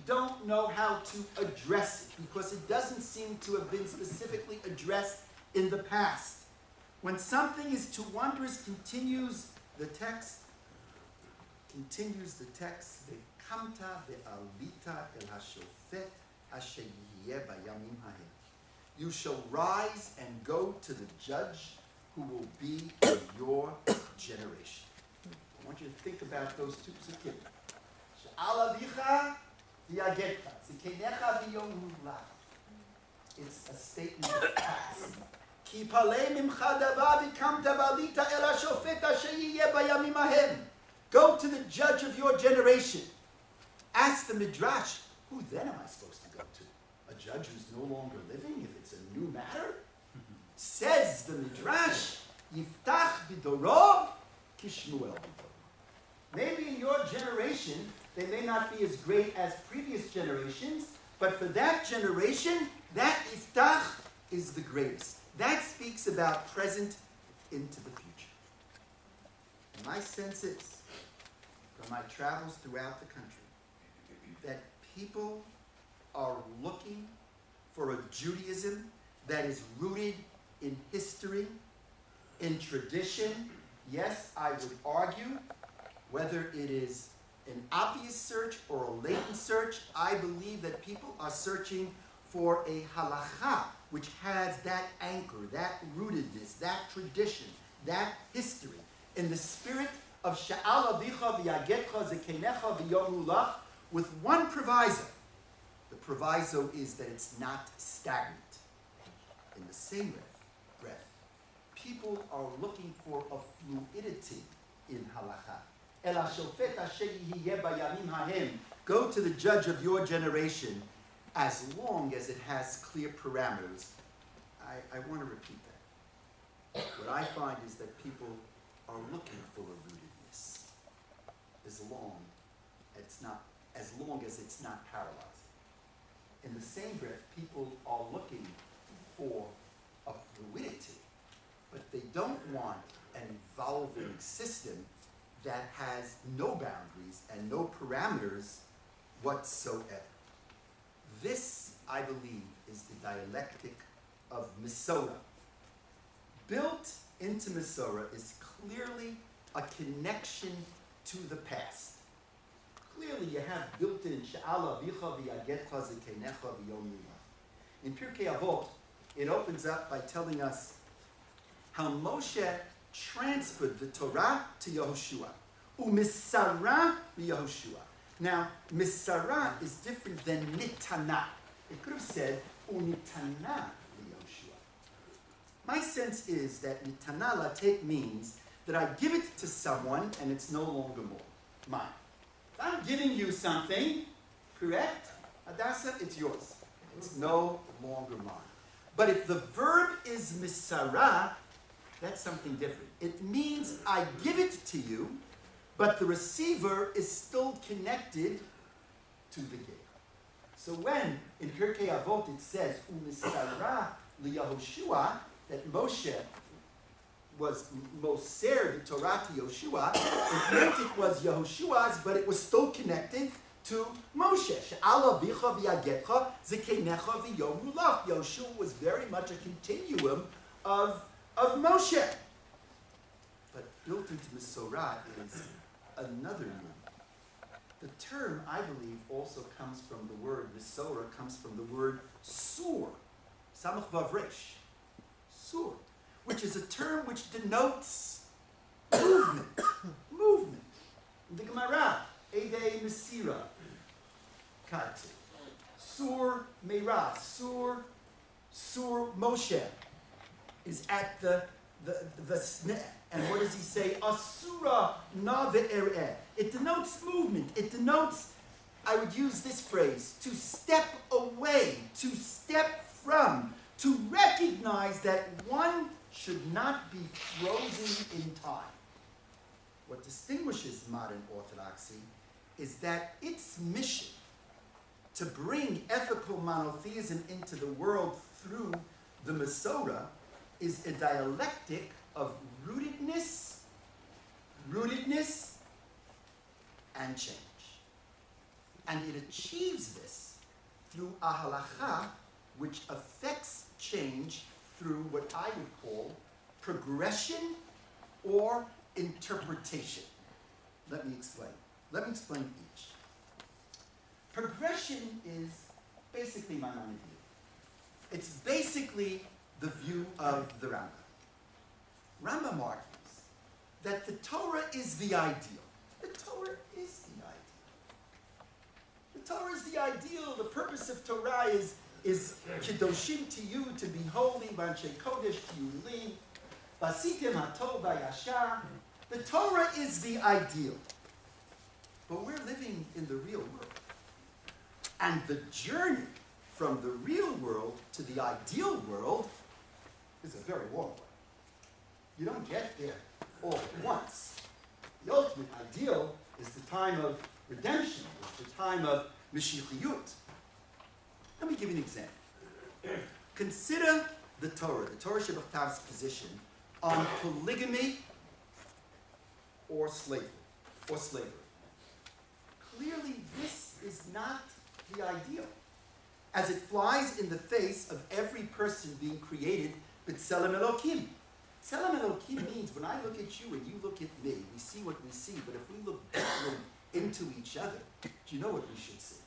don't know how to address it because it doesn't seem to have been specifically addressed in the past. When something is too wondrous, continues the text, Ve'kamta ve'alita el hashofet asher yihye bayamim hahem. You shall rise and go to the judge who will be in your generation. I want you to think about those two psukim. She'al avicha v'yagetcha, zikenecha v'yomulach. It's a statement of past. Ki palei mimcha davar v'kamta ve'alita el hashofet asher yihye bayamim hahem. Go to the judge of your generation. Ask the Midrash, who then am I supposed to go to? A judge who's no longer living, if it's a new matter? Says the Midrash, Yiftach b'doro kishmuel. Maybe in your generation, they may not be as great as previous generations, but for that generation, that Yiftach is the greatest. That speaks about present into the future. And my sense is, from my travels throughout the country, that people are looking for a Judaism that is rooted in history, in tradition. Yes, I would argue, whether it is an obvious search or a latent search, I believe that people are searching for a halacha which has that anchor, that rootedness, that tradition, that history, in the spirit of She'al avicha v'yagetcha zekenecha v'yomulach, with one proviso. The proviso is that it's not stagnant. In the same breath, people are looking for a fluidity in halacha. El hashofet asher yihye bayamim hahem. Go to the judge of your generation as long as it has clear parameters. I want to repeat that. What I find is that people are looking for a rootedness as long as it's not paralyzed. In the same breath, people are looking for a fluidity, but they don't want an evolving system that has no boundaries and no parameters whatsoever. This, I believe, is the dialectic of Masorah. Built into Masorah is clearly a connection to the past. Clearly, you have built-in She'al avicha v'yagetcha zekenecha v'yomulach. In Pirkei Avot, it opens up by telling us how Moshe transferred the Torah to Yehoshua. U'misara v'Yehoshua. Now, misara is different than nitana. It could have said u'nitana v'Yehoshua. My sense is that nitana latek means that I give it to someone and it's no longer mine. If I'm giving you something, correct? Hadassah, it's yours. It's no longer mine. But if the verb is misara, that's something different. It means I give it to you, but the receiver is still connected to the giver. So when in Pirkei Avot it says u'misara liYehoshua, that Moshe was moser the Torah to Yehoshua, it meant it was Yehoshua's, but it was still connected to Moshe. She'al avicha v'yagetcha zekenecha v'yomulach. Yehoshua was very much a continuum of Moshe. But built into Masorah is another meaning. The term, I believe, also comes from the word, Masorah comes from the word sur, samach vav resh, sur, which is a term which denotes movement. Movement. In the Gemara, Eidei Mesira, Kati, Sur Meirah, Sur Moshe is at the sneh. And what does he say? Asura na ve'ereh. It denotes movement. It denotes, I would use this phrase, to step away, to step from, to recognize that one should not be frozen in time. What distinguishes modern Orthodoxy is that its mission to bring ethical monotheism into the world through the Masorah is a dialectic of rootedness, and change. And it achieves this through a halacha, which affects change through what I would call progression or interpretation. Let me explain. Let me explain each. Progression is basically my own view. It's basically the view of the Rambam. Rambam argues that the Torah is the ideal. The Torah is the ideal. The Torah is the ideal. The purpose of Torah is Kedoshim to you, to be holy, Banshei Kodesh to you, Li, Vasitim HaTov VaYashar. The Torah is the ideal. But we're living in the real world. And the journey from the real world to the ideal world is a very long way. You don't get there all at once. The ultimate ideal is the time of redemption, is the time of Mashiachiyut. Let me give you an example. Consider the Torah Shebachtav's position on polygamy or slavery. Clearly, this is not the ideal, as it flies in the face of every person being created b'tselem Elokim. Tselem Elokim means when I look at you and you look at me, we see what we see, but if we look deeply into each other, do you know what we should see?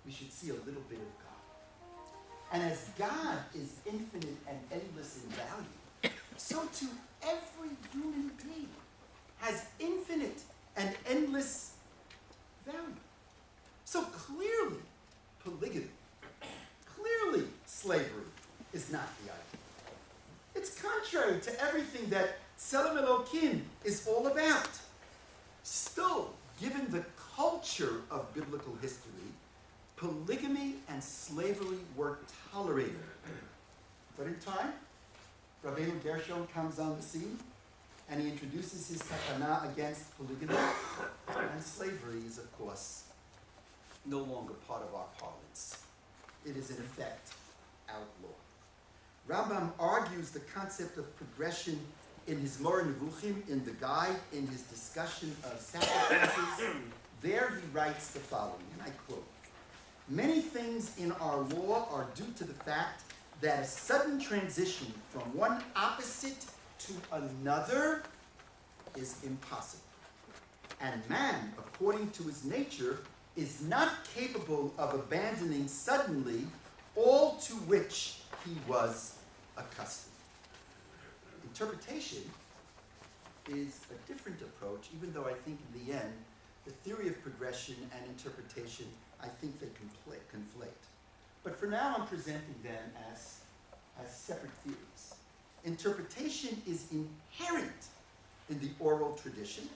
We should see a little bit of God. And as God is infinite and endless in value, so too every human being has infinite and endless value. So clearly, polygamy, clearly slavery is not the ideal. It's contrary to everything that Tselem Elokim is all about. Still, given the culture of biblical history, polygamy and slavery were tolerated. But in time, Rabbeinu Gershon comes on the scene, and he introduces his takana against polygamy, and slavery is, of course, no longer part of our parlance. It is, in effect, outlawed. Rambam argues the concept of progression in his Moreh Nevuchim, in the guide, in his discussion of sacrifices. There he writes the following, and I quote, "Many things in our law are due to the fact that a sudden transition from one opposite to another is impossible. And man, according to his nature, is not capable of abandoning suddenly all to which he was accustomed." Interpretation is a different approach, even though I think in the end, the theory of progression and interpretation, I think they conflate. But for now, I'm presenting them as separate theories. Interpretation is inherent in the oral tradition,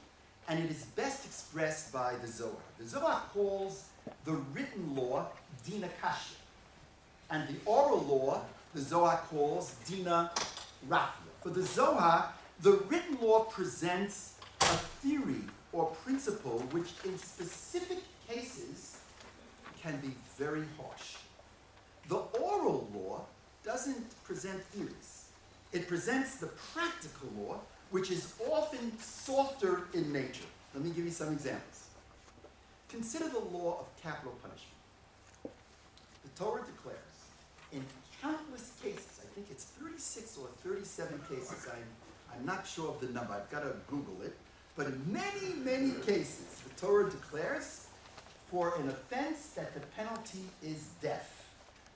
and it is best expressed by the Zohar. The Zohar calls the written law Dina Kashya, and the oral law the Zohar calls Dina Rafia. For the Zohar, the written law presents a theory or principle which in specific cases can be very harsh. The oral law doesn't present theories. It presents the practical law, which is often softer in nature. Let me give you some examples. Consider the law of capital punishment. The Torah declares in countless cases, I think it's 36 or 37 cases, I'm not sure of the number, I've got to Google it, but in many, many cases, the Torah declares for an offense that the penalty is death.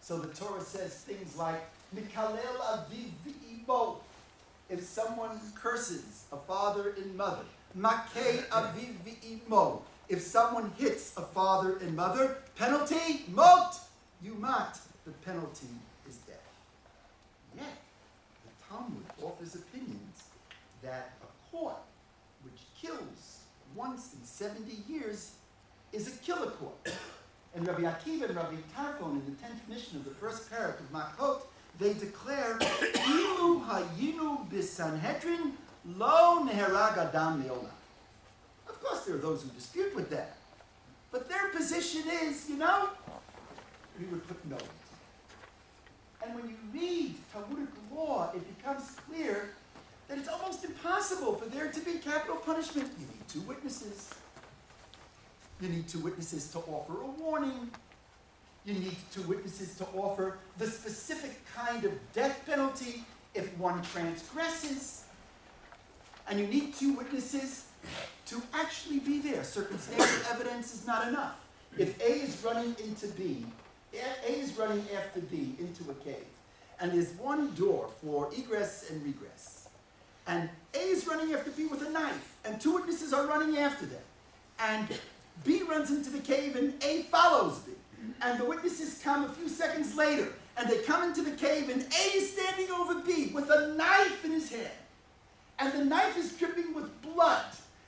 So the Torah says things like, Mikalel aviv v'imo, if someone curses a father and mother. Makei aviv v'imo, if someone hits a father and mother. Penalty, mot, yumat, the penalty is death. Yet, the Talmud offers opinions that a court which kills once in 70 years is a killer court. And Rabbi Akiva and Rabbi Tarfon, in the 10th mission of the first parak of Makot, they declare, Ilu hayinu b'Sanhedrin lo neherag adam le'olam. Of course, there are those who dispute with that. But their position is, we would put no. And when you read Talmudic law, it becomes clear that it's almost impossible for there to be capital punishment. You need two witnesses. You need 2 witnesses to offer a warning. You need 2 witnesses to offer the specific kind of death penalty if one transgresses. And you need 2 witnesses to actually be there. Circumstantial evidence is not enough. If A is running into B, A is running after B into a cave, and there's one door for egress and regress, and A is running after B with a knife, and 2 witnesses are running after them, and B runs into the cave and A follows B, and the witnesses come a few seconds later, and they come into the cave, and A is standing over B with a knife in his hand, and the knife is dripping with blood,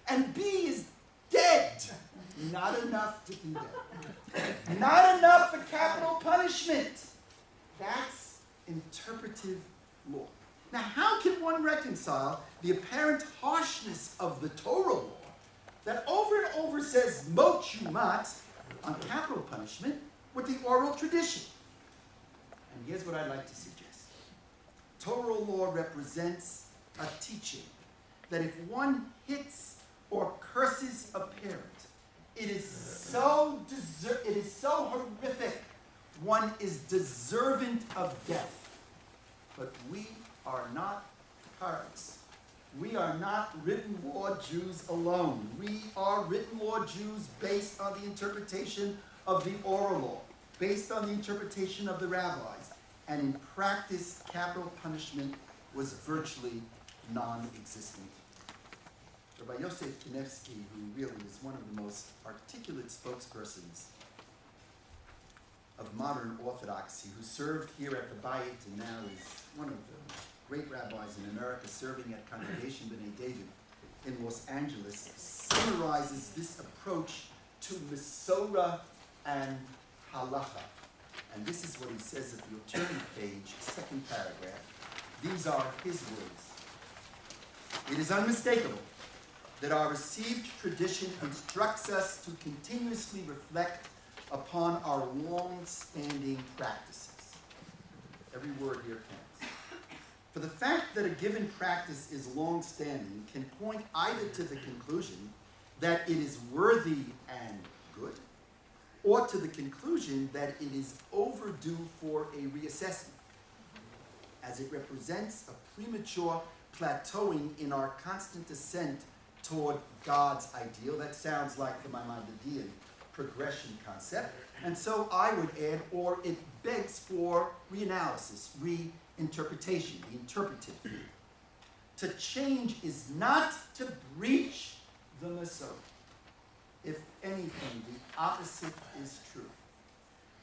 and B is dead. Not enough to do that. Not enough for capital punishment. That's interpretive law. Now, how can one reconcile the apparent harshness of the Torah law that over and over says mot shumat on capital punishment with the oral tradition? And here's what I'd like to suggest. Torah law represents a teaching that if one hits or curses a parent, it is so horrific, one is deserving of death. But we are not parents. We are not written law Jews alone. We are written law Jews based on the interpretation of the oral law, based on the interpretation of the rabbis. And in practice, capital punishment was virtually non-existent. Rabbi Yosef Kanevsky, who really is one of the most articulate spokespersons of modern Orthodoxy, who served here at the Bayit and now is one of the great rabbis in America serving at Congregation B'nai David in Los Angeles, summarizes this approach to Mesorah and Halacha. And this is what he says if you'll turn the page, 2nd paragraph. These are his words. It is unmistakable that our received tradition instructs us to continuously reflect upon our long-standing practices. Every word here counts. For the fact that a given practice is long-standing can point either to the conclusion that it is worthy and good, or to the conclusion that it is overdue for a reassessment, as it represents a premature plateauing in our constant ascent toward God's ideal. That sounds like the Maimonidean progression concept. And so I would add, or it begs for reanalysis, reinterpretation, the interpretive view. To change is not to breach the Mesorah. If anything, the opposite is true.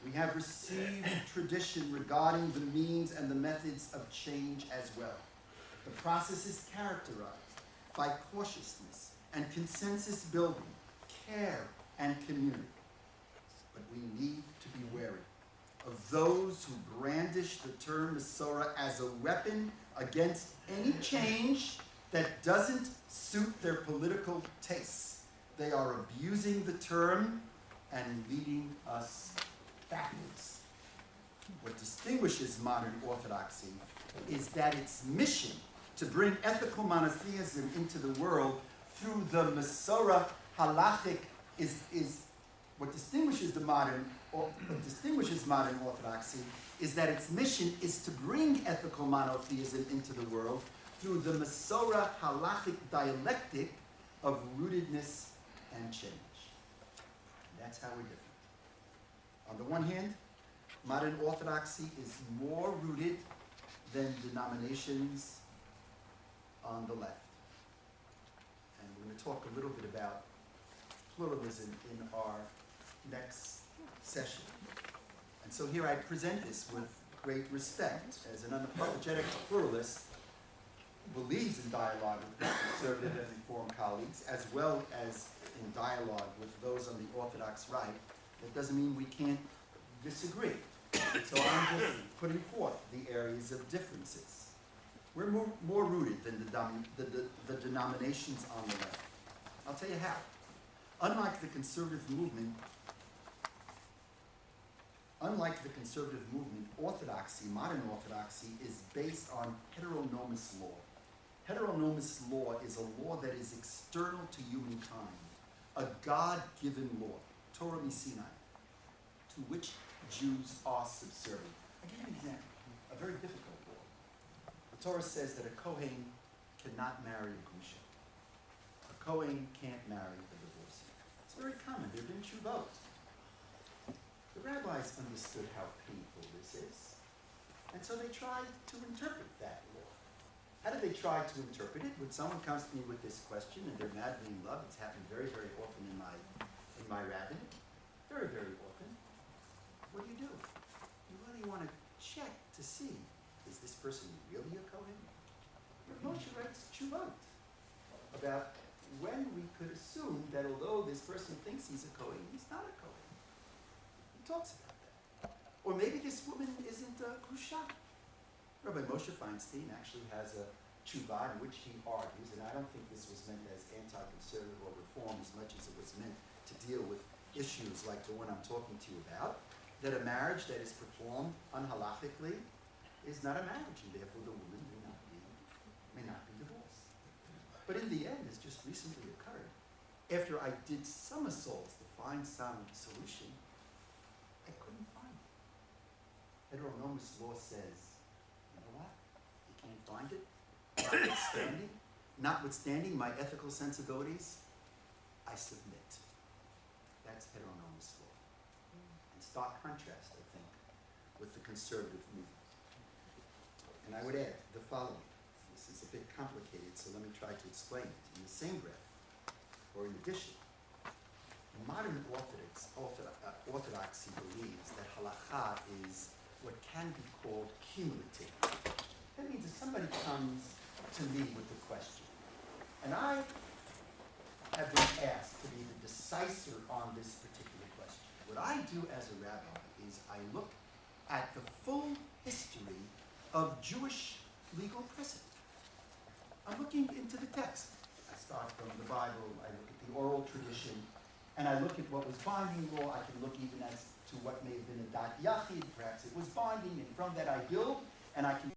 We have received tradition regarding the means and the methods of change as well. The process is characterized by cautiousness and consensus building, care and community. But we need to be wary of those who brandish the term Mesorah as a weapon against any change that doesn't suit their political tastes. They are abusing the term and leading us backwards. What distinguishes modern Orthodoxy is that its mission to bring ethical monotheism into the world through the Mesorah halachic is what distinguishes modern Orthodoxy is that its mission is to bring ethical monotheism into the world through the Mesorah halachic dialectic of rootedness and change. That's how we're different. On the one hand, modern Orthodoxy is more rooted than denominations on the left. And we're going to talk a little bit about pluralism in our next session. And so here I present this with great respect as an unapologetic pluralist believes in dialogue with conservative and reform colleagues, as well as in dialogue with those on the Orthodox right. That doesn't mean we can't disagree. So I'm just putting forth the areas of differences. We're more rooted than the denominations on the left. I'll tell you how. Unlike the conservative movement, Orthodoxy, modern Orthodoxy, is based on heteronomous law. Heteronomous law is a law that is external to humankind, a God-given law, Torah Misinai, to which Jews are subservient. I'll give you an example, a very difficult law. The Torah says that a Kohen cannot marry a Grusha. A Kohen can't marry a divorcee. It's very common. There have been tshuvot. The rabbis understood how painful this is, and so they tried to interpret that law. How do they try to interpret it? When someone comes to me with this question and they're madly in love, it's happened very, very often in my rabbinate, very, very often. What do? You really want to check to see, is this person really a Kohen? Moshe writes tshuvot about when we could assume that although this person thinks he's a Kohen, he's not a Kohen. He talks about that. Or maybe this woman isn't a Grusha. Rabbi Moshe Feinstein actually has a tshuva in which he argues, and I don't think this was meant as anti-conservative or reform as much as it was meant to deal with issues like the one I'm talking to you about, that a marriage that is performed unhalachically is not a marriage, and therefore the woman may not be divorced. But in the end, it's just recently occurred. After I did somersaults to find some solution, I couldn't find it. Heteronomous law says, you know what? You can't find it. Notwithstanding my ethical sensibilities, I submit. That's heteronomous law. In stark contrast, I think, with the conservative movement. And I would add the following. This is a bit complicated, so let me try to explain it. In the same breath, or in addition, modern Orthodoxy believes that halakha is what can be called cumulative. That means if somebody comes to me with a question, and I have been asked to be the decisor on this particular question, what I do as a rabbi is I look at the full history of Jewish legal precedent. I'm looking into the text. I start from the Bible, I look at the oral tradition, and I look at what was binding law. I can look even as to what may have been a dat yachid, perhaps it was binding, and from that I build, and I can